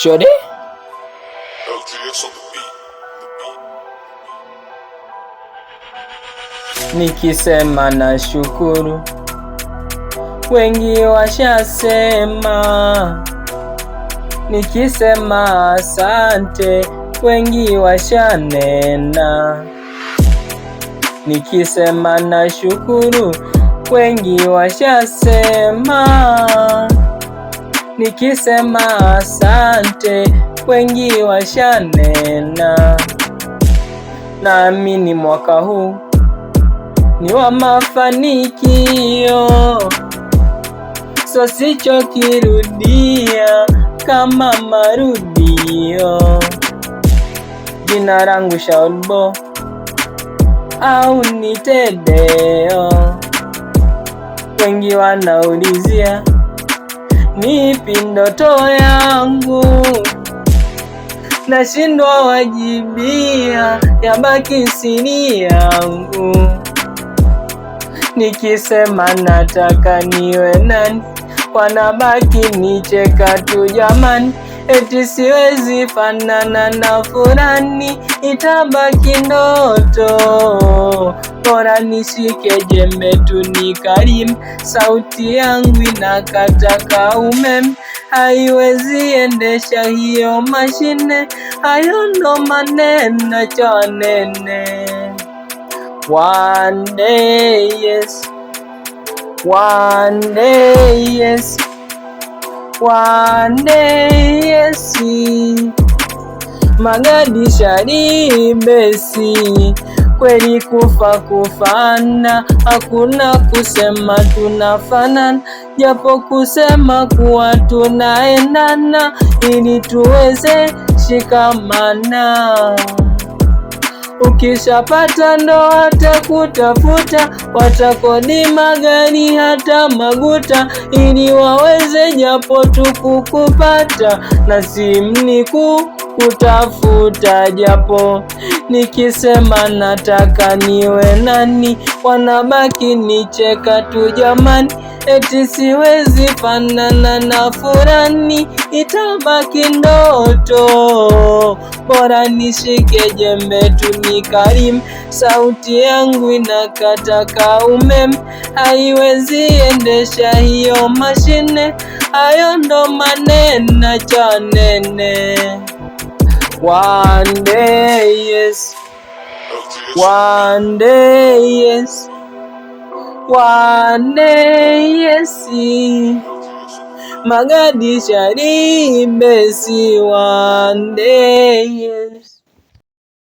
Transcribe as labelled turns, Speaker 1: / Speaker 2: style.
Speaker 1: Shode? Nikisema na shukuru, wengi washasema. Nikisema asante, wengi washanena. Nikisema na shukuru, wengi washasema. Nikisema asante, wengi washanena. Naamini mwaka huu ni wa mafanikio, so sichokirudia kama marudio. Jina langu Shaolbo au Nitedeo, wengi wanaulizia nipi ndoto yangu, nashindwa wajibia, yabaki siri yangu. Nikisema nataka niwe nani, wanabaki nicheka tu jamani. Eti siwezi fanana na fulani, itabaki ndoto. Bora nishike jembe tu nikalime, sauti yangu inakataka umeme, haiwezi endesha hiyo mashine. Hayo ndo maneno chonene. One day, yes. One day, yes. One day, yes. Magadi Sharibesi, kweli kufa kufana, hakuna kusema tunafanana, japo kusema kuwa tunaendana, ili tuweze shikamana. Ukishapata ndo watakutafuta, watakodi magari hata maguta, ili waweze japo tu kukupata, na simni kutafuta japo. Nikisema nataka niwe nani, wanabaki nicheka tu jamani. Eti siwezi fanana na fulani, itabaki ndoto. Bora nishike jembe tu nikalime, sauti yangu inakataka umeme, haiwezi endesha hiyo mashine. Hayo ndo maneno chonene. One day, yes. One day, yes. One day, yes. Magadi Sharibesi, one day, yes.